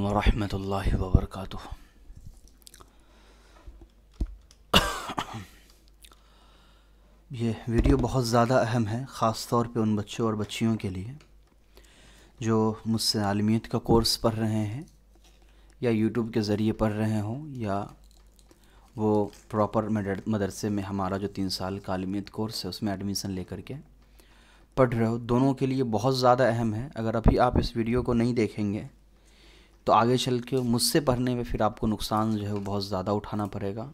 वरहमतुल्लाहि वबरकातुह। ये वीडियो बहुत ज़्यादा अहम है, ख़ास तौर पे उन बच्चों और बच्चियों के लिए जो मुझसे आलिमियत का कोर्स पढ़ रहे हैं या यूट्यूब के ज़रिए पढ़ रहे हों, या वो प्रॉपर मदरसे में हमारा जो 3 साल का आलिमियत कोर्स है उसमें एडमिशन लेकर के पढ़ रहे हो। दोनों के लिए बहुत ज़्यादा अहम है। अगर अभी आप इस वीडियो को नहीं देखेंगे तो आगे चल के मुझसे पढ़ने में फिर आपको नुकसान जो है वो बहुत ज़्यादा उठाना पड़ेगा।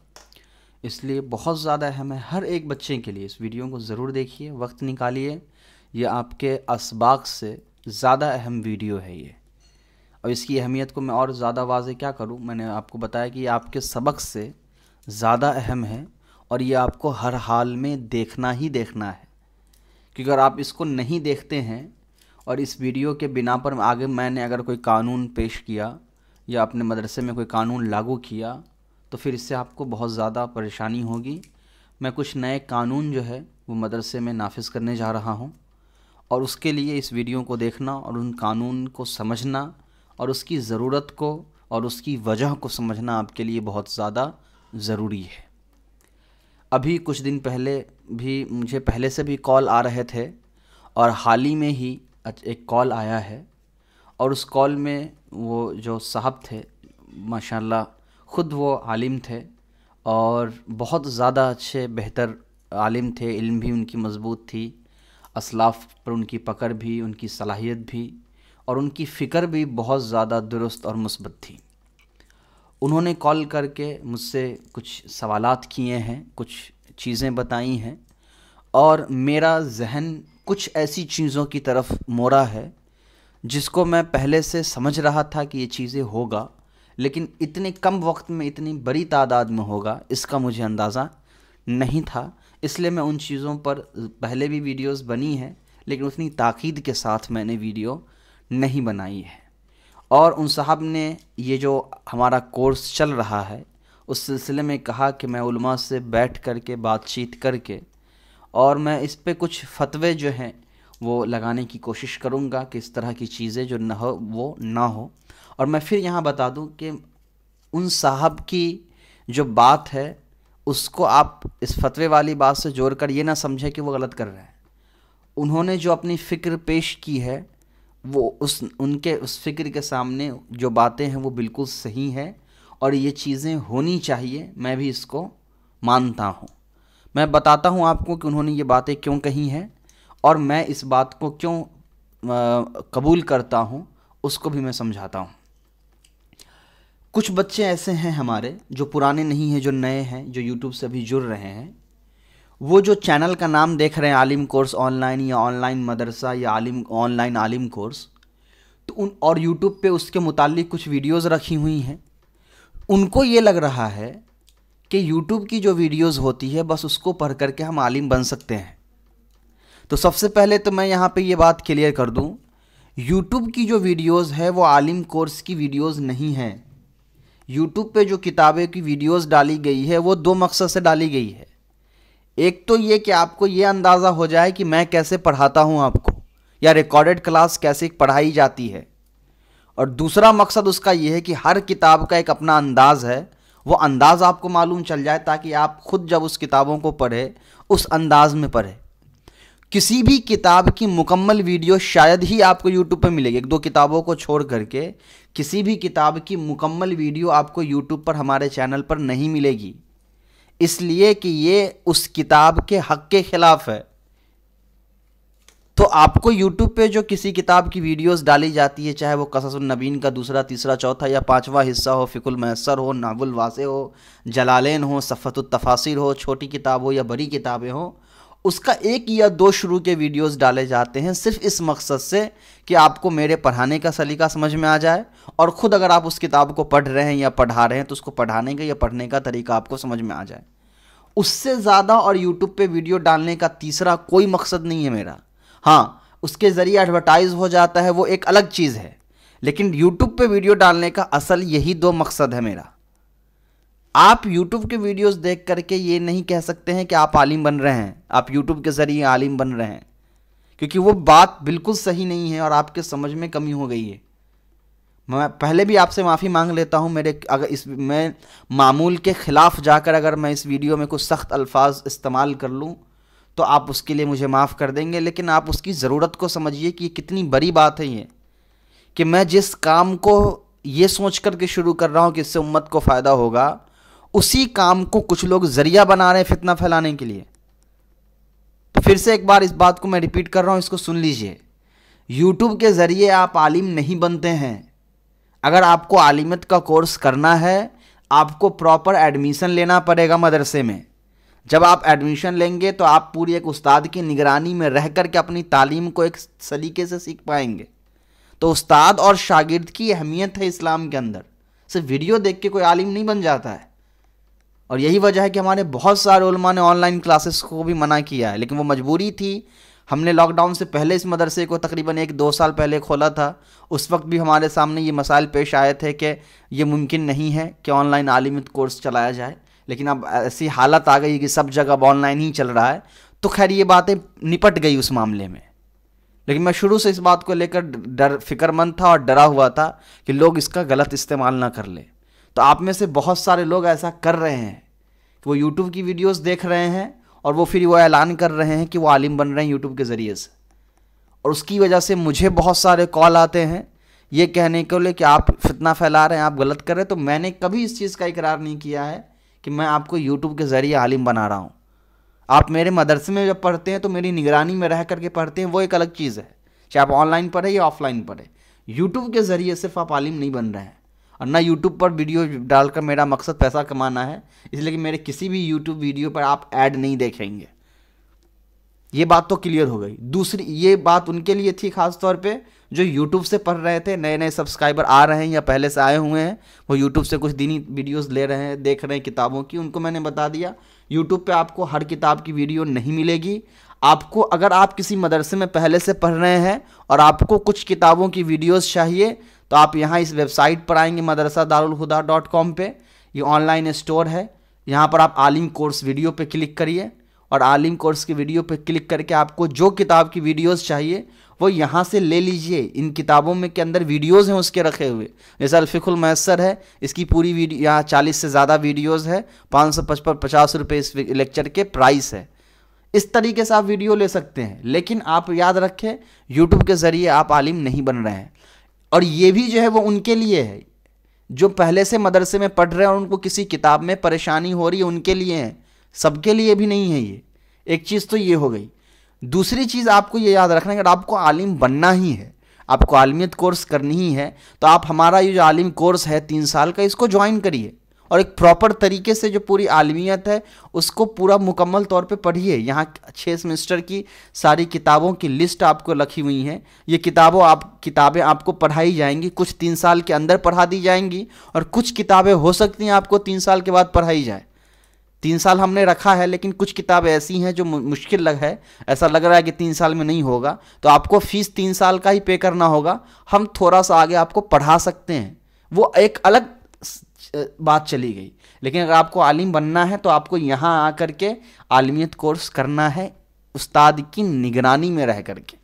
इसलिए बहुत ज़्यादा अहम है हर एक बच्चे के लिए। इस वीडियो को ज़रूर देखिए, वक्त निकालिए। ये आपके असबाक से ज़्यादा अहम वीडियो है ये। और इसकी अहमियत को मैं और ज़्यादा वाज़े क्या करूँ, मैंने आपको बताया कि ये आपके सबक से ज़्यादा अहम है और ये आपको हर हाल में देखना ही देखना है। क्योंकि अगर आप इसको नहीं देखते हैं और इस वीडियो के बिना पर आगे मैंने अगर कोई कानून पेश किया या अपने मदरसे में कोई कानून लागू किया तो फिर इससे आपको बहुत ज़्यादा परेशानी होगी। मैं कुछ नए कानून जो है वो मदरसे में नाफिज करने जा रहा हूँ और उसके लिए इस वीडियो को देखना और उन कानून को समझना और उसकी ज़रूरत को और उसकी वजह को समझना आपके लिए बहुत ज़्यादा ज़रूरी है। अभी कुछ दिन पहले भी मुझे पहले से भी कॉल आ रहे थे और हाल ही में ही एक कॉल आया है और उस कॉल में वो जो साहब थे माशाल्लाह ख़ुद वो आलिम थे और बहुत ज़्यादा अच्छे बेहतर आलिम थे। इल्म भी उनकी मज़बूत थी, असलाफ़ पर उनकी पकड़ भी, उनकी सलाहियत भी और उनकी फ़िक्र भी बहुत ज़्यादा दुरुस्त और मुस्बत थी। उन्होंने कॉल करके मुझसे कुछ सवालात किए हैं, कुछ चीज़ें बताई हैं और मेरा जहन कुछ ऐसी चीज़ों की तरफ मोड़ा है जिसको मैं पहले से समझ रहा था कि ये चीज़ें होगा, लेकिन इतने कम वक्त में इतनी बड़ी तादाद में होगा इसका मुझे अंदाज़ा नहीं था। इसलिए मैं उन चीज़ों पर पहले भी वीडियोस बनी हैं लेकिन उतनी ताकीद के साथ मैंने वीडियो नहीं बनाई है। और उन साहब ने ये जो हमारा कोर्स चल रहा है उस सिलसिले में कहा कि मैं उलमा से बैठ कर के बातचीत करके और मैं इस पे कुछ फतवे जो हैं वो लगाने की कोशिश करूँगा कि इस तरह की चीज़ें जो न हो वो ना हो। और मैं फिर यहाँ बता दूँ कि उन साहब की जो बात है उसको आप इस फतवे वाली बात से जोड़कर ये ना समझें कि वो गलत कर रहे हैं। उन्होंने जो अपनी फ़िक्र पेश की है वो उनके उस फ़िक्र के सामने जो बातें हैं वो बिल्कुल सही हैं और ये चीज़ें होनी चाहिए। मैं भी इसको मानता हूँ। मैं बताता हूँ आपको कि उन्होंने ये बातें क्यों कही हैं और मैं इस बात को क्यों कबूल करता हूँ उसको भी मैं समझाता हूँ। कुछ बच्चे ऐसे हैं हमारे जो पुराने नहीं हैं, जो नए हैं, जो यूट्यूब से अभी जुड़ रहे हैं। वो जो चैनल का नाम देख रहे हैं आलिम कोर्स ऑनलाइन या ऑनलाइन मदरसा या आलिम ऑनलाइन आलिम कोर्स, तो उन और यूट्यूब पे उसके मुताल्लिक कुछ वीडियोस रखी हुई हैं। उनको ये लग रहा है कि यूट्यूब की जो वीडियोस होती है बस उसको पढ़ करके हम आलिम बन सकते हैं। तो सबसे पहले तो मैं यहाँ पे ये बात क्लियर कर दूँ, यूट्यूब की जो वीडियोस है वो आलिम कोर्स की वीडियोस नहीं है। यूट्यूब पे जो किताबें की वीडियोस डाली गई है वो 2 मकसद से डाली गई है। एक तो ये कि आपको ये अंदाज़ा हो जाए कि मैं कैसे पढ़ाता हूँ आपको या रिकॉर्डेड क्लास कैसे पढ़ाई जाती है, और दूसरा मकसद उसका ये है कि हर किताब का एक अपना अंदाज़ है, वो अंदाज़ आपको मालूम चल जाए ताकि आप खुद जब उस किताबों को पढ़े उस अंदाज़ में पढ़े। किसी भी किताब की मुकम्मल वीडियो शायद ही आपको यूट्यूब पर मिलेगी। 1-2 किताबों को छोड़ करके किसी भी किताब की मुकम्मल वीडियो आपको यूट्यूब पर हमारे चैनल पर नहीं मिलेगी, इसलिए कि ये उस किताब के हक़ के ख़िलाफ़ है। तो आपको यूट्यूब पे जो किसी किताब की वीडियोस डाली जाती है, चाहे वो क़ससुन नबीन का 2रा, 3रा, 4था या 5वां हिस्सा हो, फ़िक़ुल मयस्सर हो, नाहुल वासे हो, जलालैन हो, सफ़तुत तफ़ासिर हो, छोटी किताब हो या बड़ी किताबें हो, उसका 1 या 2 शुरू के वीडियोस डाले जाते हैं सिर्फ इस मकसद से कि आपको मेरे पढ़ाने का सलीका समझ में आ जाए और ख़ुद अगर आप उस किताब को पढ़ रहे हैं या पढ़ा रहे हैं तो उसको पढ़ाने का या पढ़ने का तरीका आपको समझ में आ जाए। उससे ज़्यादा और यूट्यूब पे वीडियो डालने का तीसरा कोई मकसद नहीं है मेरा। हाँ, उसके ज़रिए एडवर्टाइज़ हो जाता है वो एक अलग चीज़ है, लेकिन यूट्यूब पे वीडियो डालने का असल यही 2 मकसद है मेरा। आप यूट्यूब के वीडियोस देख करके ये नहीं कह सकते हैं कि आप आलिम बन रहे हैं, आप यूट्यूब के ज़रिए आलिम बन रहे हैं, क्योंकि वो बात बिल्कुल सही नहीं है और आपके समझ में कमी हो गई है। मैं पहले भी आपसे माफ़ी मांग लेता हूँ। मैं मामूल के ख़िलाफ़ जाकर अगर मैं इस वीडियो में कुछ सख्त अल्फाज इस्तेमाल कर लूँ तो आप उसके लिए मुझे माफ़ कर देंगे, लेकिन आप उसकी ज़रूरत को समझिए कि कितनी बड़ी बात है ये, कि मैं जिस काम को ये सोच कर के शुरू कर रहा हूँ कि इससे उम्मत को फ़ायदा होगा, उसी काम को कुछ लोग ज़रिया बना रहे हैं फितना फैलाने के लिए। तो फिर से एक बार इस बात को मैं रिपीट कर रहा हूँ, इसको सुन लीजिए। यूट्यूब के ज़रिए आप आलिम नहीं बनते हैं। अगर आपको आलिमत का कोर्स करना है, आपको प्रॉपर एडमिशन लेना पड़ेगा मदरसे में। जब आप एडमिशन लेंगे तो आप पूरी एक उस्ताद की निगरानी में रह कर के अपनी तालीम को एक सलीके से सीख पाएंगे। तो उस्ताद और शागिर्द की अहमियत है इस्लाम के अंदर। सिर्फ वीडियो देख के कोई आलिम नहीं बन जाता है। और यही वजह है कि हमारे बहुत सारे उलमा ने ऑनलाइन क्लासेस को भी मना किया है, लेकिन वो मजबूरी थी। हमने लॉकडाउन से पहले इस मदरसे को तकरीबन 1-2 साल पहले खोला था। उस वक्त भी हमारे सामने ये मसाइल पेश आए थे कि ये मुमकिन नहीं है कि ऑनलाइन आलिमत कोर्स चलाया जाए, लेकिन अब ऐसी हालत आ गई कि सब जगह अब ऑनलाइन ही चल रहा है। तो खैर ये बातें निपट गई उस मामले में, लेकिन मैं शुरू से इस बात को लेकर फिक्रमंद था और डरा हुआ था कि लोग इसका गलत इस्तेमाल ना कर ले। तो आप में से बहुत सारे लोग ऐसा कर रहे हैं कि वो यूट्यूब की वीडियोस देख रहे हैं और वो फिर वो ऐलान कर रहे हैं कि वो आलिम बन रहे हैं यूट्यूब के ज़रिए से, और उसकी वजह से मुझे बहुत सारे कॉल आते हैं ये कहने के लिए कि आप फितना फैला रहे हैं, आप गलत कर रहे हैं। तो मैंने कभी इस चीज़ का इकरार नहीं किया है कि मैं आपको यूट्यूब के ज़रिए आलिम बना रहा हूँ। आप मेरे मदरसे में जब पढ़ते हैं तो मेरी निगरानी में रह करके पढ़ते हैं, वो एक अलग चीज़ है। चाहे आप ऑनलाइन पढ़े या ऑफलाइन पढ़े, यूट्यूब के ज़रिए सिर्फ आप आलिम नहीं बन रहे हैं। और ना यूट्यूब पर वीडियो डालकर मेरा मकसद पैसा कमाना है, इसलिए कि मेरे किसी भी यूट्यूब वीडियो पर आप ऐड नहीं देखेंगे। ये बात तो क्लियर हो गई। दूसरी ये बात उनके लिए थी खास तौर पे जो यूट्यूब से पढ़ रहे थे, नए नए सब्सक्राइबर आ रहे हैं या पहले से आए हुए हैं, वो यूट्यूब से कुछ दीनी वीडियोस ले रहे हैं, देख रहे हैं किताबों की। उनको मैंने बता दिया यूट्यूब पे आपको हर किताब की वीडियो नहीं मिलेगी। आपको अगर आप किसी मदरसे में पहले से पढ़ रहे हैं और आपको कुछ किताबों की वीडियोस चाहिए तो आप यहाँ इस वेबसाइट पर आएंगे madrasadarulhuda.com पे। ये ऑनलाइन स्टोर है। यहाँ पर आप आलिम कोर्स वीडियो पे क्लिक करिए और आलिम कोर्स की वीडियो पे क्लिक करके आपको जो किताब की वीडियोस चाहिए वो यहाँ से ले लीजिए। इन किताबों में के अंदर वीडियोस हैं उसके रखे हुए, जैसे अल-फिक़्हुल मयस्सर है, इसकी पूरी वीडियो यहाँ 40 से ज़्यादा वीडियोस है। 550 रुपये इस लेक्चर के प्राइस है। इस तरीके से आप वीडियो ले सकते हैं, लेकिन आप याद रखें यूट्यूब के ज़रिए आप आलिम नहीं बन रहे हैं। और ये भी जो है वो उनके लिए है जो पहले से मदरसे में पढ़ रहे हैं और उनको किसी किताब में परेशानी हो रही है, उनके लिए है, सबके लिए भी नहीं है। ये एक चीज़ तो ये हो गई। दूसरी चीज़ आपको ये याद रखना है, अगर आपको आलिम बनना ही है, आपको आलिमियत कोर्स करनी ही है, तो आप हमारा ये जो आलिम कोर्स है 3 साल का, इसको ज्वाइन करिए और एक प्रॉपर तरीके से जो पूरी आलिमियत है उसको पूरा मुकम्मल तौर पे पढ़िए। यहाँ 6 सेमेस्टर की सारी किताबों की लिस्ट आपको रखी हुई हैं। ये किताबें आपको पढ़ाई जाएंगी, कुछ 3 साल के अंदर पढ़ा दी जाएंगी और कुछ किताबें हो सकती हैं आपको 3 साल के बाद पढ़ाई जाए। 3 साल हमने रखा है, लेकिन कुछ किताबें ऐसी हैं जो मुश्किल है, ऐसा लग रहा है कि 3 साल में नहीं होगा, तो आपको फ़ीस 3 साल का ही पे करना होगा। हम थोड़ा सा आगे आपको पढ़ा सकते हैं, वो एक अलग बात चली गई। लेकिन अगर आपको आलिम बनना है तो आपको यहाँ आकर के आलिमियत कोर्स करना है उस्ताद की निगरानी में रह करके।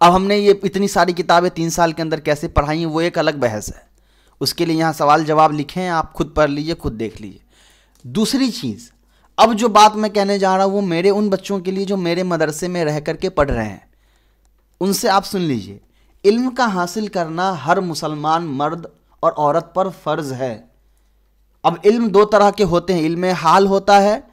अब हमने ये इतनी सारी किताबें 3 साल के अंदर कैसे पढ़ाई हैं वो एक अलग बहस है। उसके लिए यहाँ सवाल जवाब लिखे हैं, आप खुद पढ़ लीजिए, खुद देख लीजिए। दूसरी चीज़, अब जो बात मैं कहने जा रहा हूँ वो मेरे उन बच्चों के लिए जो मेरे मदरसे में रह करके पढ़ रहे हैं, उनसे आप सुन लीजिए। इल्म का हासिल करना हर मुसलमान मर्द और औरत पर फ़र्ज़ है। अब इल्म 2 तरह के होते हैं। इल्म हाल होता है,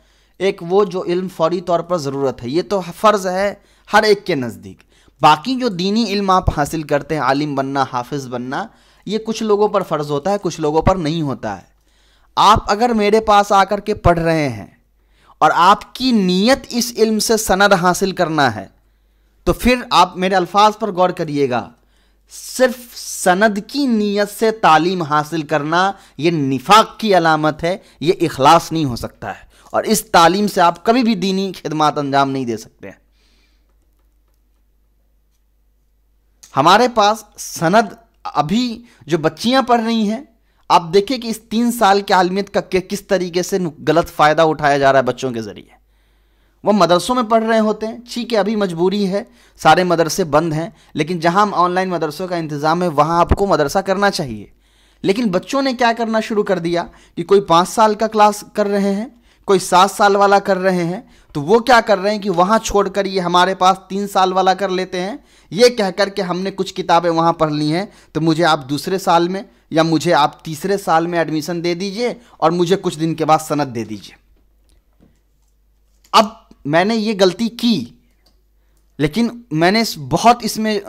एक वो जो इल्म फौरी तौर पर ज़रूरत है, ये तो फ़र्ज़ है हर एक के नज़दीक। बाकी जो दीनी इल्म आप हासिल करते हैं, आलिम बनना, हाफिज़ बनना, ये कुछ लोगों पर फ़र्ज़ होता है, कुछ लोगों पर नहीं होता है। आप अगर मेरे पास आकर के पढ़ रहे हैं और आपकी नीयत इस इल्म से सनद हासिल करना है, तो फिर आप मेरे अल्फाज पर गौर करिएगा। सिर्फ सनद की नीयत से तालीम हासिल करना ये निफाक की अलामत है, ये इखलास नहीं हो सकता है, और इस तालीम से आप कभी भी दीनी खिदमत अंजाम नहीं दे सकते हैं। हमारे पास सनद अभी जो बच्चियां पढ़ रही हैं, आप देखिए कि इस 3 साल के आलिमियत का किस तरीके से गलत फ़ायदा उठाया जा रहा है बच्चों के ज़रिए। वो मदरसों में पढ़ रहे होते हैं। ठीक है, अभी मजबूरी है, सारे मदरसे बंद हैं, लेकिन जहां ऑनलाइन मदरसों का इंतज़ाम है वहां आपको मदरसा करना चाहिए। लेकिन बच्चों ने क्या करना शुरू कर दिया कि कोई 5 साल का क्लास कर रहे हैं, कोई 7 साल वाला कर रहे हैं, तो वो क्या कर रहे हैं कि वहाँ छोड़कर ये हमारे पास 3 साल वाला कर लेते हैं, ये कह कर के हमने कुछ किताबें वहाँ पढ़ ली हैं तो मुझे आप दूसरे साल में या मुझे आप तीसरे साल में एडमिशन दे दीजिए और मुझे कुछ दिन के बाद सनद दे दीजिए। अब मैंने ये गलती की, लेकिन मैंने बहुत इसमें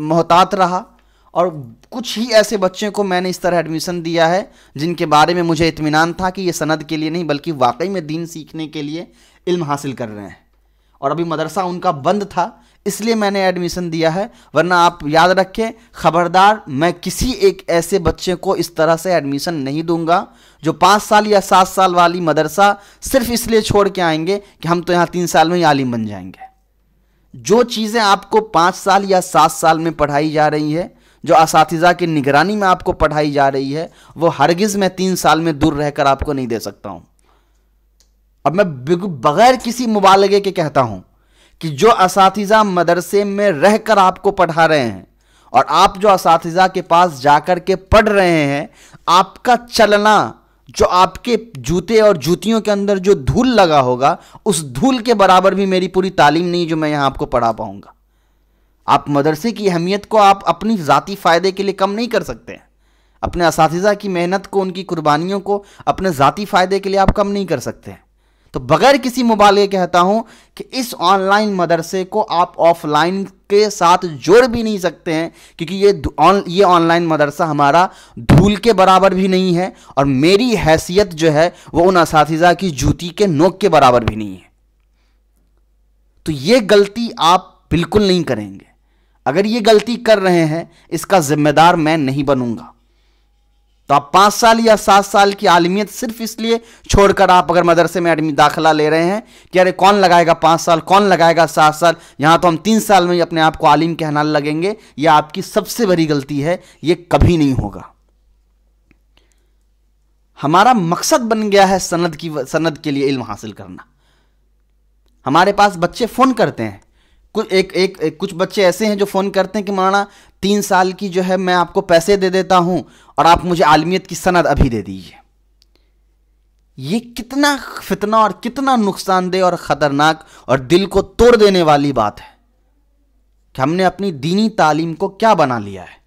मोहतात रहा और कुछ ही ऐसे बच्चे को मैंने इस तरह एडमिशन दिया है जिनके बारे में मुझे इत्मीनान था कि ये सनद के लिए नहीं बल्कि वाकई में दीन सीखने के लिए इल्म हासिल कर रहे हैं। और अभी मदरसा उनका बंद था इसलिए मैंने एडमिशन दिया है, वरना आप याद रखें, खबरदार, मैं किसी एक ऐसे बच्चे को इस तरह से एडमिशन नहीं दूंगा जो 5 साल या 7 साल वाली मदरसा सिर्फ इसलिए छोड़ के आएंगे कि हम तो यहाँ 3 साल में ही आलिम बन जाएंगे। जो चीज़ें आपको 5 साल या 7 साल में पढ़ाई जा रही है, जो असातिज़ा की निगरानी में आपको पढ़ाई जा रही है, वो हरगिज़ मैं 3 साल में दूर रहकर आपको नहीं दे सकता हूँ। अब मैं बगैर किसी मुबालगे के कहता हूँ कि जो असातिज़ा मदरसे में रहकर आपको पढ़ा रहे हैं और आप जो असातिज़ा के पास जाकर के पढ़ रहे हैं, आपका चलना, जो आपके जूते और जूतियों के अंदर जो धूल लगा होगा, उस धूल के बराबर भी मेरी पूरी तालीम नहीं जो मैं यहाँ आपको पढ़ा पाऊंगा। आप मदरसे की अहमियत को आप अपनी ज़ाती फ़ायदे के लिए कम नहीं कर सकते हैं, अपने असातिज़ा की मेहनत को, उनकी कुर्बानियों को अपने ज़ाती फ़ायदे के लिए आप कम नहीं कर सकते हैं। तो बगैर किसी मुबालगे कहता हूं कि इस ऑनलाइन मदरसे को आप ऑफलाइन के साथ जोड़ भी नहीं सकते हैं, क्योंकि ये ऑनलाइन मदरसा हमारा धूल के बराबर भी नहीं है और मेरी हैसियत जो है वो उन असातिज़ा की जूती के नोक के बराबर भी नहीं है। तो ये गलती आप बिल्कुल नहीं करेंगे। अगर ये गलती कर रहे हैं, इसका जिम्मेदार मैं नहीं बनूंगा। तो आप 5 साल या 7 साल की आलिमियत सिर्फ इसलिए छोड़कर आप अगर मदरसे में दाखिला ले रहे हैं कि अरे कौन लगाएगा 5 साल, कौन लगाएगा 7 साल, यहां तो हम 3 साल में ही अपने आप को आलिम कहलाने लगेंगे, यह आपकी सबसे बड़ी गलती है। यह कभी नहीं होगा। हमारा मकसद बन गया है सनद के लिए इल्म हासिल करना। हमारे पास बच्चे फोन करते हैं, कुछ बच्चे ऐसे हैं जो फ़ोन करते हैं कि मौलाना 3 साल की जो है मैं आपको पैसे दे देता हूं और आप मुझे आलिमियत की सनद अभी दे दीजिए। ये कितना फितना और कितना नुकसानदेह और ख़तरनाक और दिल को तोड़ देने वाली बात है कि हमने अपनी दीनी तालीम को क्या बना लिया है।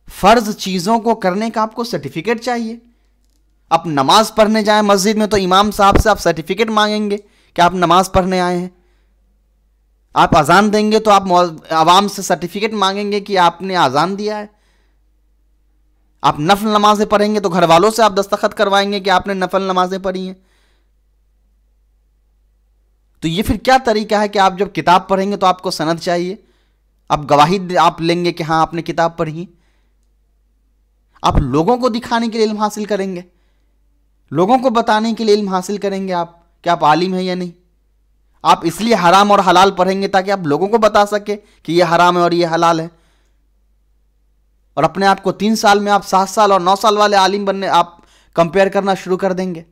फ़र्ज चीज़ों को करने का आपको सर्टिफिकेट चाहिए। आप नमाज पढ़ने जाएं मस्जिद में तो इमाम साहब से आप सर्टिफिकेट मांगेंगे कि आप नमाज पढ़ने आए हैं। आप अजान देंगे तो आप आवाम से सर्टिफिकेट मांगेंगे कि आपने अजान दिया है। आप नफल नमाजें पढ़ेंगे तो घर वालों से आप दस्तखत करवाएंगे कि आपने नफल नमाजें पढ़ी हैं। तो ये फिर क्या तरीका है कि आप जब किताब पढ़ेंगे तो आपको सनद चाहिए, आप गवाही आप लेंगे कि हां आपने किताब पढ़ी। आप लोगों को दिखाने के लिए इल्म हासिल करेंगे, लोगों को बताने के लिए इल्म हासिल करेंगे आप कि आप आलिम हैं या नहीं। आप इसलिए हराम और हलाल पढ़ेंगे ताकि आप लोगों को बता सके कि ये हराम है और ये हलाल है, और अपने आप को 3 साल में आप 7 साल और 9 साल वाले आलिम बनने आप कंपेयर करना शुरू कर देंगे।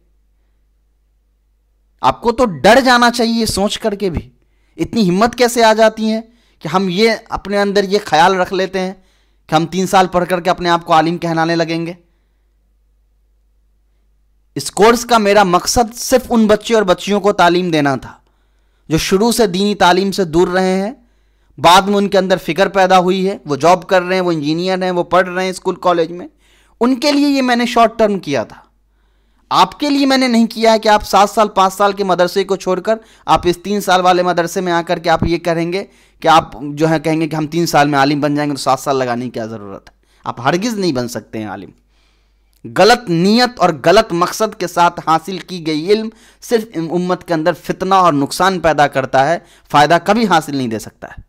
आपको तो डर जाना चाहिए सोच करके भी। इतनी हिम्मत कैसे आ जाती है कि हम ये अपने अंदर ये ख्याल रख लेते हैं कि हम 3 साल पढ़ करके अपने आप को आलिम कहलाने लगेंगे। इस कोर्स का मेरा मकसद सिर्फ उन बच्चे और बच्चियों को तालीम देना था जो शुरू से दीनी तालीम से दूर रहे हैं, बाद में उनके अंदर फिक्र पैदा हुई है, वो जॉब कर रहे हैं, वो इंजीनियर हैं, वो पढ़ रहे हैं स्कूल कॉलेज में। उनके लिए ये मैंने शॉर्ट टर्म किया था। आपके लिए मैंने नहीं किया है कि आप 7 साल 5 साल के मदरसे को छोड़कर आप इस 3 साल वाले मदरसे में आकर के आप ये करेंगे कि आप जो है कहेंगे कि हम 3 साल में आलिम बन जाएंगे, तो 7 साल लगाने की क्या ज़रूरत है। आप हरगिज़ नहीं बन सकते हैं आलिम। गलत नीयत और गलत मकसद के साथ हासिल की गई इल्म सिर्फ उम्मत के अंदर फितना और नुकसान पैदा करता है, फ़ायदा कभी हासिल नहीं दे सकता है।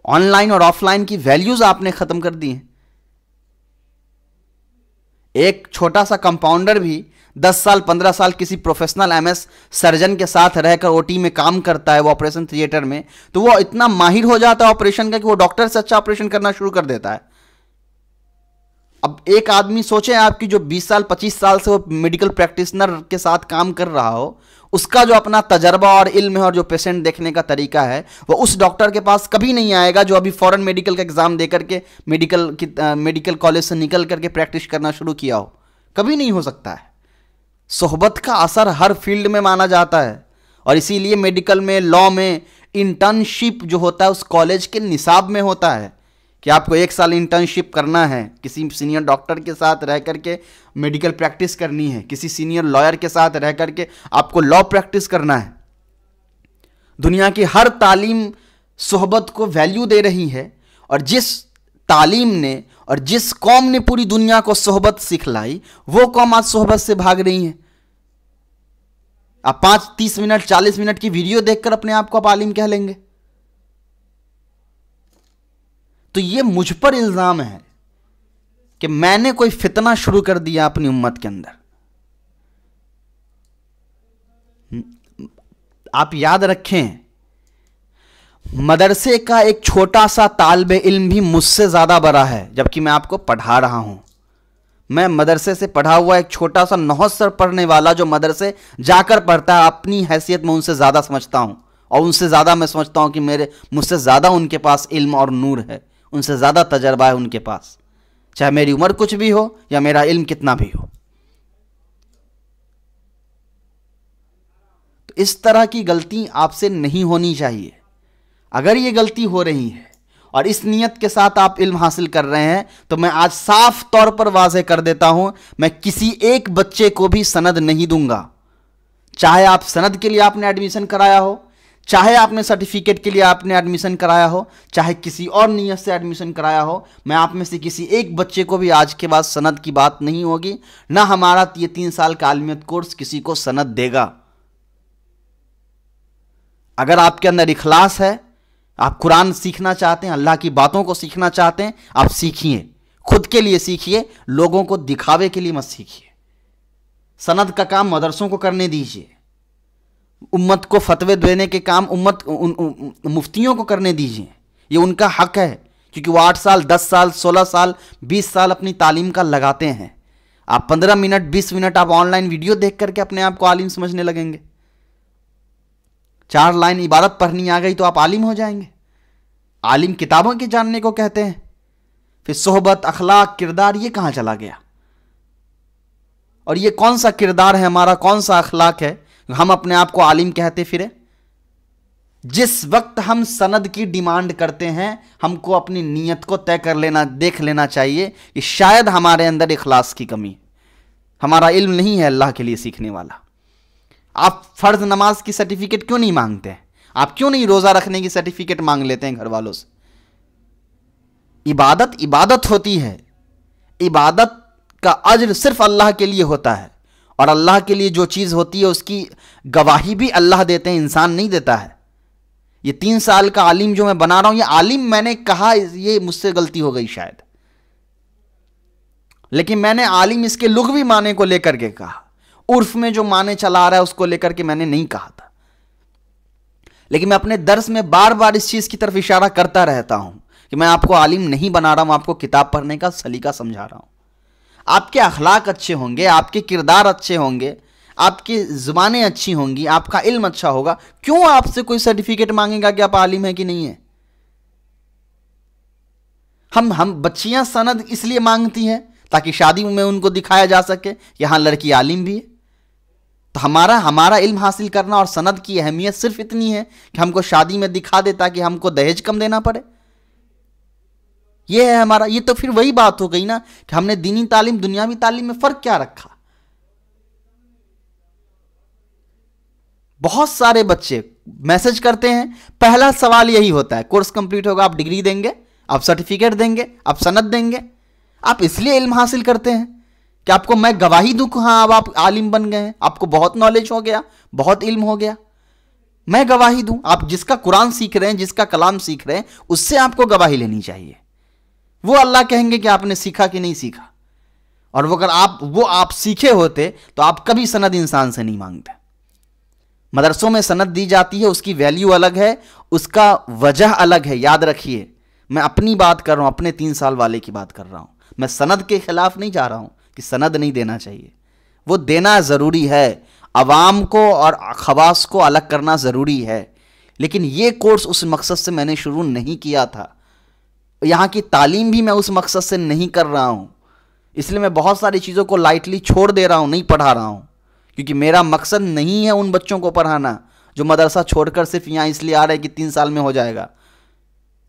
ऑनलाइन और ऑफलाइन की वैल्यूज़ आपने ख़त्म कर दी हैं। एक छोटा सा कंपाउंडर भी 10 साल 15 साल किसी प्रोफेशनल एमएस सर्जन के साथ रहकर ओटी में काम करता है, वो ऑपरेशन थिएटर में, तो वो इतना माहिर हो जाता है ऑपरेशन का कि वो डॉक्टर से अच्छा ऑपरेशन करना शुरू कर देता है। अब एक आदमी सोचे आपकी जो 20 साल 25 साल से वो मेडिकल प्रैक्टिशनर के साथ काम कर रहा हो, उसका जो अपना तजर्बा और इल्म है और जो पेशेंट देखने का तरीका है वो उस डॉक्टर के पास कभी नहीं आएगा जो अभी फॉरेन मेडिकल का एग्जाम देकर के मेडिकल कॉलेज से निकल करके प्रैक्टिस करना शुरू किया हो। कभी नहीं हो सकता है। सोहबत का असर हर फील्ड में माना जाता है और इसीलिए मेडिकल में, लॉ में इंटर्नशिप जो होता है उस कॉलेज के निसाब में होता है कि आपको 1 साल इंटर्नशिप करना है, किसी सीनियर डॉक्टर के साथ रह करके मेडिकल प्रैक्टिस करनी है, किसी सीनियर लॉयर के साथ रह करके आपको लॉ प्रैक्टिस करना है। दुनिया की हर तालीम सोहबत को वैल्यू दे रही है और जिस तालीम ने और जिस कौम ने पूरी दुनिया को सोहबत सिखलाई वो कौम आज सोहबत से भाग रही है। आप 5-30 मिनट 40 मिनट की वीडियो देखकर अपने आप को आप आलिम कह लेंगे। तो ये मुझ पर इल्जाम है कि मैंने कोई फितना शुरू कर दिया अपनी उम्मत के अंदर। आप याद रखें, मदरसे का एक छोटा सा तालिबे इल्म भी मुझसे ज्यादा बड़ा है, जबकि मैं आपको पढ़ा रहा हूं। मैं मदरसे से पढ़ा हुआ एक छोटा सा 9 सर पढ़ने वाला जो मदरसे जाकर पढ़ता है, अपनी हैसियत में उनसे ज्यादा समझता हूं और उनसे ज्यादा मैं समझता हूं कि मुझसे ज्यादा उनके पास इल्म और नूर है, उनसे ज्यादा तजर्बा है उनके पास, चाहे मेरी उम्र कुछ भी हो या मेरा इल्म कितना भी हो। तो इस तरह की गलती आपसे नहीं होनी चाहिए। अगर ये गलती हो रही है और इस नियत के साथ आप इल्म हासिल कर रहे हैं तो मैं आज साफ तौर पर वाज़ेह कर देता हूं, मैं किसी एक बच्चे को भी सनद नहीं दूंगा। चाहे आप सनद के लिए आपने एडमिशन कराया हो, चाहे आपने सर्टिफिकेट के लिए आपने एडमिशन कराया हो, चाहे किसी और नियत से एडमिशन कराया हो, मैं आप में से किसी एक बच्चे को भी आज के बाद सनद की बात नहीं होगी। ना हमारा ये 3 साल का आलिमियत कोर्स किसी को सनद देगा। अगर आपके अंदर इखलास है, आप कुरान सीखना चाहते हैं, अल्लाह की बातों को सीखना चाहते हैं, आप सीखिए, खुद के लिए सीखिए, लोगों को दिखावे के लिए मत सीखिए। सनद का काम मदरसों को करने दीजिए, उम्मत को फतवे देने के काम मुफ्तियों को करने दीजिए, ये उनका हक है, क्योंकि वो 8 साल 10 साल 16 साल 20 साल अपनी तालीम का लगाते हैं। आप 15 मिनट 20 मिनट आप ऑनलाइन वीडियो देख करके अपने आप को आलिम समझने लगेंगे। 4 लाइन इबारत पढ़नी आ गई तो आप आलिम हो जाएंगे। आलिम किताबों के जानने को कहते हैं। फिर सोहबत, अखलाक, किरदार, ये कहां चला गया? और ये कौन सा किरदार है हमारा, कौन सा अखलाक है हम अपने आप को आलिम कहते फिरे? जिस वक्त हम सनद की डिमांड करते हैं, हमको अपनी नीयत को तय कर लेना, देख लेना चाहिए कि शायद हमारे अंदर इखलास की कमी है, हमारा इल्म नहीं है अल्लाह के लिए सीखने वाला। आप फर्ज नमाज की सर्टिफिकेट क्यों नहीं मांगते हैं? आप क्यों नहीं रोजा रखने की सर्टिफिकेट मांग लेते हैं घर वालों से? इबादत इबादत होती है, इबादत का अज्र सिर्फ अल्लाह के लिए होता है और अल्लाह के लिए जो चीज होती है उसकी गवाही भी अल्लाह देते हैं, इंसान नहीं देता है। ये 3 साल का आलिम जो मैं बना रहा हूं, ये आलिम मैंने कहा, ये मुझसे गलती हो गई शायद, लेकिन मैंने आलिम इसके लुग़वी माने को लेकर के कहा। उर्फ में जो माने चला आ रहा है उसको लेकर के मैंने नहीं कहा था, लेकिन मैं अपने दर्स में बार बार इस चीज की तरफ इशारा करता रहता हूं कि मैं आपको आलिम नहीं बना रहा हूं, आपको किताब पढ़ने का सलीका समझा रहा हूं। आपके अखलाक अच्छे होंगे, आपके किरदार अच्छे होंगे, आपकी जुबानें अच्छी होंगी, आपका इल्म अच्छा होगा, क्यों आपसे कोई सर्टिफिकेट मांगेगा कि आप आलिम है कि नहीं है? हम बच्चियां सनद इसलिए मांगती हैं ताकि शादी में उनको दिखाया जा सके यहां लड़की आलिम भी है। तो हमारा इल्म हासिल करना और सनद की अहमियत सिर्फ इतनी है कि हमको शादी में दिखा दे ताकि हमको दहेज कम देना पड़े। यह है हमारा। ये तो फिर वही बात हो गई ना कि हमने दीनी तालीम दुनियावी तालीम में फर्क क्या रखा। बहुत सारे बच्चे मैसेज करते हैं, पहला सवाल यही होता है, कोर्स कंप्लीट होगा, आप डिग्री देंगे, आप सर्टिफिकेट देंगे, आप सनद देंगे। आप इसलिए इल्म हासिल करते हैं कि आपको मैं गवाही दूं कि हाँ अब आप आलिम बन गए हैं, आपको बहुत नॉलेज हो गया, बहुत इल्म हो गया, मैं गवाही दूं। आप जिसका कुरान सीख रहे हैं, जिसका कलाम सीख रहे हैं, उससे आपको गवाही लेनी चाहिए। वो अल्लाह कहेंगे कि आपने सीखा कि नहीं सीखा। और वो अगर आप सीखे होते तो आप कभी सनद इंसान से नहीं मांगते। मदरसों में सनद दी जाती है, उसकी वैल्यू अलग है, उसका वजह अलग है। याद रखिए, मैं अपनी बात कर रहा हूं, अपने 3 साल वाले की बात कर रहा हूं। मैं सनद के खिलाफ नहीं जा रहा हूं कि सनद नहीं देना चाहिए, वो देना ज़रूरी है, अवाम को और खवास को अलग करना ज़रूरी है, लेकिन ये कोर्स उस मकसद से मैंने शुरू नहीं किया था। यहाँ की तालीम भी मैं उस मकसद से नहीं कर रहा हूँ, इसलिए मैं बहुत सारी चीज़ों को लाइटली छोड़ दे रहा हूँ, नहीं पढ़ा रहा हूँ, क्योंकि मेरा मकसद नहीं है उन बच्चों को पढ़ाना जो मदरसा छोड़कर सिर्फ यहाँ इसलिए आ रहे हैं कि 3 साल में हो जाएगा।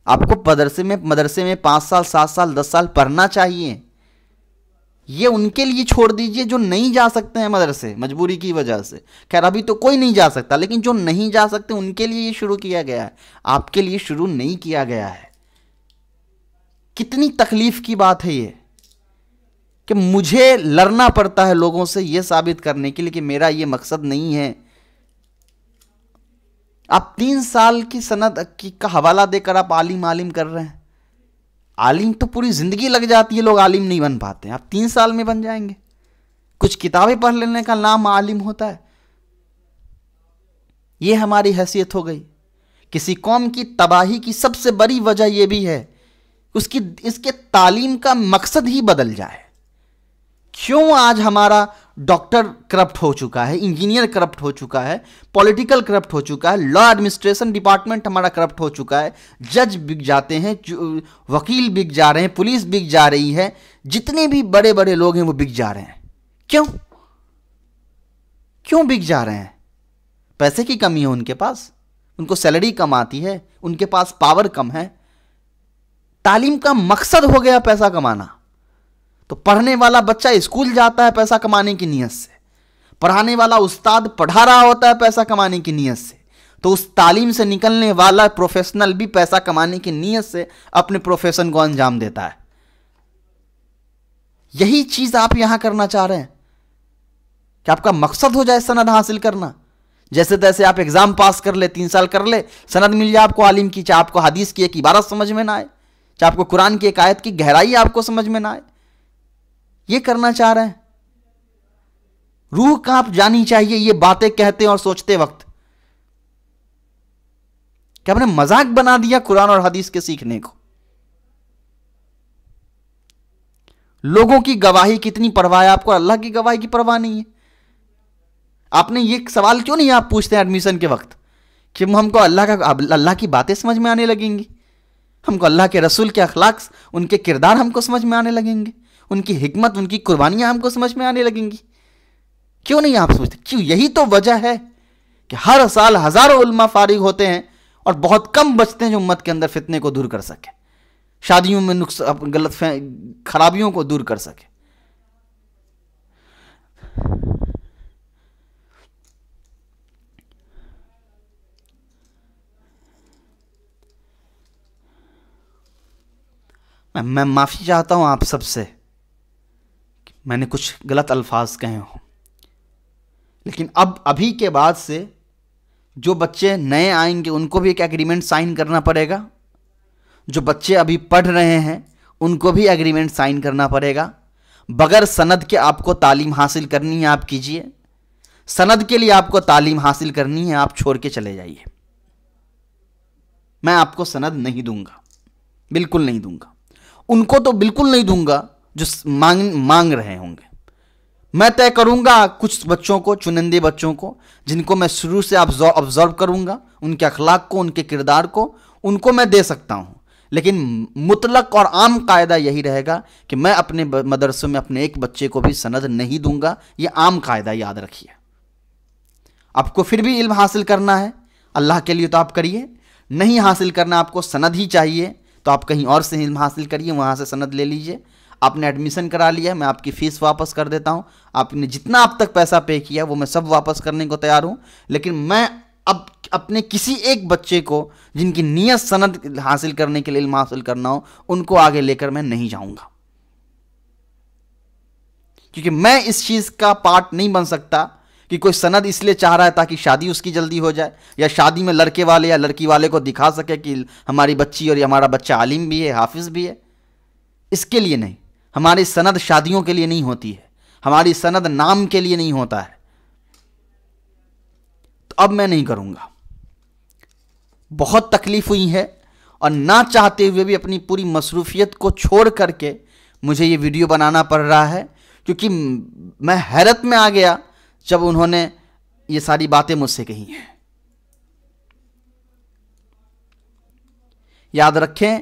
आपको मदरसे में 5 साल 7 साल 10 साल पढ़ना चाहिए। ये उनके लिए छोड़ दीजिए जो नहीं जा सकते हैं मदरसे मजबूरी की वजह से। खैर अभी तो कोई नहीं जा सकता, लेकिन जो नहीं जा सकते उनके लिए ये शुरू किया गया है, आपके लिए शुरू नहीं किया गया है। कितनी तकलीफ की बात है ये कि मुझे लड़ना पड़ता है लोगों से ये साबित करने के लिए कि मेरा ये मकसद नहीं है। आप 3 साल की सनद का हवाला देकर आप आलिम कर रहे हैं। आलिम तो पूरी जिंदगी लग जाती है, लोग आलिम नहीं बन पाते, आप 3 साल में बन जाएंगे। कुछ किताबें पढ़ लेने का नाम आलिम होता है। ये हमारी हैसियत हो गई। किसी कौम की तबाही की सबसे बड़ी वजह यह भी है इसके तालीम का मकसद ही बदल जाए। क्यों आज हमारा डॉक्टर करप्ट हो चुका है, इंजीनियर करप्ट हो चुका है, पॉलिटिकल करप्ट हो चुका है, लॉ एडमिनिस्ट्रेशन डिपार्टमेंट हमारा करप्ट हो चुका है, जज बिक जाते हैं, वकील बिक जा रहे हैं, पुलिस बिक जा रही है, जितने भी बड़े बड़े लोग हैं वो बिक जा रहे हैं। क्यों बिक जा रहे हैं? पैसे की कमी है उनके पास, उनको सैलरी कम आती है, उनके पास पावर कम है। तालीम का मकसद हो गया पैसा कमाना, तो पढ़ने वाला बच्चा स्कूल जाता है पैसा कमाने की नीयत से, पढ़ाने वाला उस्ताद पढ़ा रहा होता है पैसा कमाने की नीयत से, तो उस तालीम से निकलने वाला प्रोफेशनल भी पैसा कमाने की नीयत से अपने प्रोफेशन को अंजाम देता है। यही चीज आप यहां करना चाह रहे हैं कि आपका मकसद हो जाए सनद हासिल करना। जैसे तैसे आप एग्जाम पास कर ले, 3 साल कर ले, सनद मिल जाए आपको आलिम की, चाहे आपको हदीस की एक इबारत समझ में ना आए, चाहे आपको कुरान की एक आयत की गहराई आपको समझ में ना आए। ये करना चाह रहे हैं। रूह कांप जानी चाहिए ये बातें कहते और सोचते वक्त कि आपने मजाक बना दिया कुरान और हदीस के सीखने को। लोगों की गवाही कितनी परवाह है आपको, अल्लाह की गवाही की परवाह नहीं है। आपने ये सवाल क्यों नहीं आप पूछते हैं एडमिशन के वक्त कि हमको अल्लाह की बातें समझ में आने लगेंगी, हमको अल्लाह के रसूल के अखलाक, उनके किरदार हमको समझ में आने लगेंगे, उनकी हिकमत, उनकी कुर्बानियां हमको समझ में आने लगेंगी। क्यों नहीं आप सोचते? क्यों? यही तो वजह है कि हर साल हजारों उल्मा फारिग होते हैं और बहुत कम बचते हैं जो उम्मत के अंदर फितने को दूर कर सके, शादियों में गलत खराबियों को दूर कर सके। मैं माफी चाहता हूं आप सबसे, मैंने कुछ गलत अल्फाज कहे हों, लेकिन अभी के बाद से जो बच्चे नए आएंगे उनको भी एक एग्रीमेंट साइन करना पड़ेगा। जो बच्चे अभी पढ़ रहे हैं उनको भी एग्रीमेंट साइन करना पड़ेगा। बगैर सनद के आपको तालीम हासिल करनी है, आप कीजिए। सनद के लिए आपको तालीम हासिल करनी है, आप छोड़ के चले जाइए। मैं आपको सनद नहीं दूंगा, बिल्कुल नहीं दूंगा। उनको तो बिल्कुल नहीं दूंगा जो मांग रहे होंगे। मैं तय करूंगा कुछ बच्चों को, चुनिंदे बच्चों को, जिनको मैं शुरू से ऑब्जर्व करूंगा, उनके अखलाक को, उनके किरदार को, उनको मैं दे सकता हूं। लेकिन मुतलक और आम कायदा यही रहेगा कि मैं अपने मदरसों में अपने एक बच्चे को भी सनद नहीं दूंगा। यह आम कायदा, याद रखिए। आपको फिर भी इल्म हासिल करना है अल्लाह के लिए तो आप करिए, नहीं हासिल करना आपको सनद ही चाहिए तो आप कहीं और से इल्म हासिल करिए, वहां से सनद ले लीजिए। आपने एडमिशन करा लिया, मैं आपकी फ़ीस वापस कर देता हूं। आपने जितना अब तक पैसा पे किया वो मैं सब वापस करने को तैयार हूं, लेकिन मैं अब अपने किसी एक बच्चे को जिनकी नीयत सनद हासिल करने के लिए, इल्म हासिल करना हो, उनको आगे लेकर मैं नहीं जाऊंगा। क्योंकि मैं इस चीज़ का पार्ट नहीं बन सकता कि कोई सनद इसलिए चाह रहा है ताकि शादी उसकी जल्दी हो जाए, या शादी में लड़के वाले या लड़की वाले को दिखा सके कि हमारी बच्ची और हमारा बच्चा आलिम भी है, हाफिज भी है। इसके लिए नहीं। हमारी सनद शादियों के लिए नहीं होती है, हमारी सनद नाम के लिए नहीं होता है। तो अब मैं नहीं करूंगा। बहुत तकलीफ हुई है और ना चाहते हुए भी अपनी पूरी मसरूफियत को छोड़ करके मुझे ये वीडियो बनाना पड़ रहा है, क्योंकि मैं हैरत में आ गया जब उन्होंने ये सारी बातें मुझसे कही हैं। याद रखें,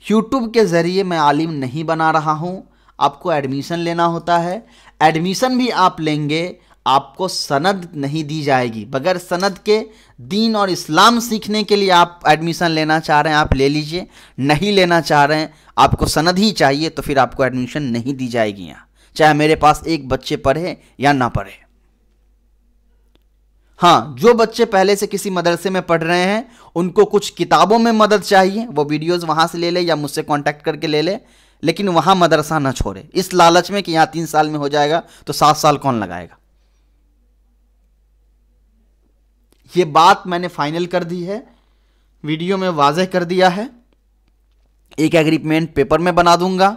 YouTube के ज़रिए मैं आलिम नहीं बना रहा हूं। आपको एडमिशन लेना होता है, एडमिशन भी आप लेंगे, आपको सनद नहीं दी जाएगी। बगैर सनद के दीन और इस्लाम सीखने के लिए आप एडमिशन लेना चाह रहे हैं, आप ले लीजिए। नहीं लेना चाह रहे हैं, आपको सनद ही चाहिए, तो फिर आपको एडमिशन नहीं दी जाएगी यहाँ, चाहे मेरे पास एक बच्चे पढ़े या ना पढ़े। हाँ, जो बच्चे पहले से किसी मदरसे में पढ़ रहे हैं, उनको कुछ किताबों में मदद चाहिए, वो वीडियोस वहां से ले ले या मुझसे कांटेक्ट करके ले ले, लेकिन वहां मदरसा ना छोड़े इस लालच में कि यहां 3 साल में हो जाएगा तो 7 साल कौन लगाएगा। ये बात मैंने फाइनल कर दी है, वीडियो में वाज़ेह कर दिया है। एक एग्रीमेंट पेपर में बना दूंगा,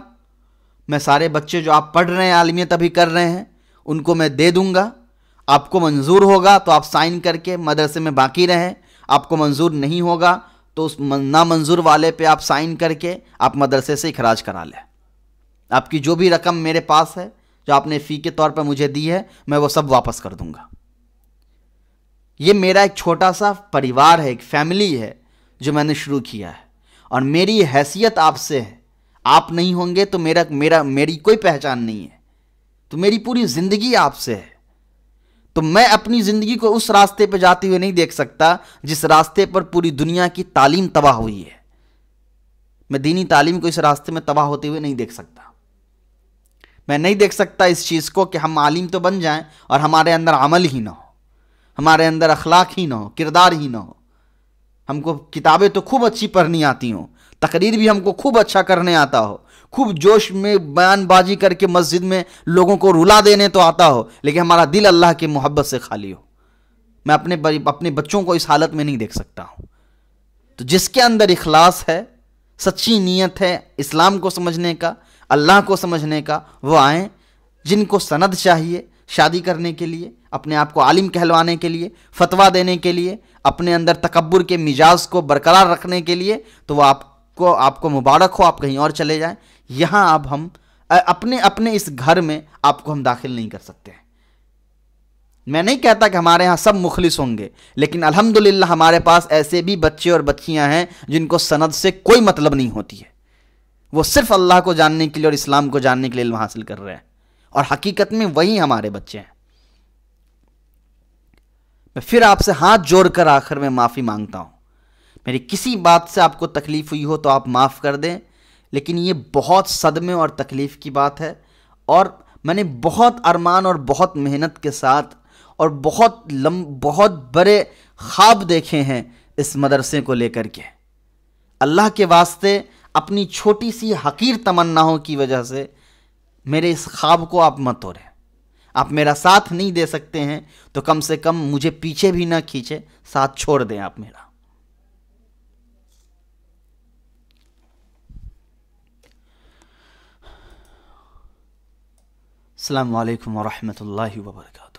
मैं सारे बच्चे जो आप पढ़ रहे हैं, आलिमियत अभी कर रहे हैं, उनको मैं दे दूंगा। आपको मंजूर होगा तो आप साइन करके मदरसे में बाकी रहें, आपको मंजूर नहीं होगा तो उस नामंजूर वाले पे आप साइन करके आप मदरसे से इखराज करा लें। आपकी जो भी रकम मेरे पास है, जो आपने फ़ी के तौर पर मुझे दी है, मैं वो सब वापस कर दूंगा। ये मेरा एक छोटा सा परिवार है, एक फैमिली है जो मैंने शुरू किया है, और मेरी हैसियत आपसे है। आप नहीं होंगे तो मेरी कोई पहचान नहीं है, तो मेरी पूरी ज़िंदगी आपसे है। तो मैं अपनी ज़िंदगी को उस रास्ते पर जाते हुए नहीं देख सकता जिस रास्ते पर पूरी दुनिया की तालीम तबाह हुई है। मैं दीनी तालीम को इस रास्ते में तबाह होते हुए नहीं देख सकता। मैं नहीं देख सकता इस चीज़ को कि हम आलिम तो बन जाएं और हमारे अंदर अमल ही ना हो, हमारे अंदर अखलाक ही ना हो, किरदार ही ना हो। हमको किताबें तो खूब अच्छी पढ़नी आती हों, तकरीर भी हमको खूब अच्छा करने आता हो, खूब जोश में बयानबाजी करके मस्जिद में लोगों को रुला देने तो आता हो, लेकिन हमारा दिल अल्लाह की मोहब्बत से खाली हो। मैं अपने बच्चों को इस हालत में नहीं देख सकता हूँ। तो जिसके अंदर इखलास है, सच्ची नीयत है इस्लाम को समझने का, अल्लाह को समझने का, वो आएँ। जिनको सनद चाहिए शादी करने के लिए, अपने आप को आलिम कहलवाने के लिए, फतवा देने के लिए, अपने अंदर तकब्बुर के मिजाज को बरकरार रखने के लिए, तो वो आपको मुबारक हो, आप कहीं और चले जाएं। यहाँ अब हम अपने इस घर में आपको हम दाखिल नहीं कर सकते हैं। मैं नहीं कहता कि हमारे यहाँ सब मुखलिस होंगे, लेकिन अल्हम्दुलिल्लाह हमारे पास ऐसे भी बच्चे और बच्चियां हैं जिनको सनद से कोई मतलब नहीं होती है। वो सिर्फ अल्लाह को जानने के लिए और इस्लाम को जानने के लिए इल्म हासिल कर रहे हैं, और हकीकत में वही हमारे बच्चे हैं। मैं फिर आपसे हाथ जोड़कर आखिर में माफ़ी मांगता हूँ। मेरी किसी बात से आपको तकलीफ़ हुई हो तो आप माफ़ कर दें, लेकिन ये बहुत सदमे और तकलीफ़ की बात है, और मैंने बहुत अरमान और बहुत मेहनत के साथ और बहुत बड़े ख्वाब देखे हैं इस मदरसे को लेकर के। अल्लाह के वास्ते अपनी छोटी सी हकीर तमन्नाओं की वजह से मेरे इस ख्वाब को आप मत तोड़ें। आप मेरा साथ नहीं दे सकते हैं तो कम से कम मुझे पीछे भी ना खींचे, साथ छोड़ दें आप मेरा। अस्सलामु अलैकुम व रहमतुल्लाहि व बरकातहू।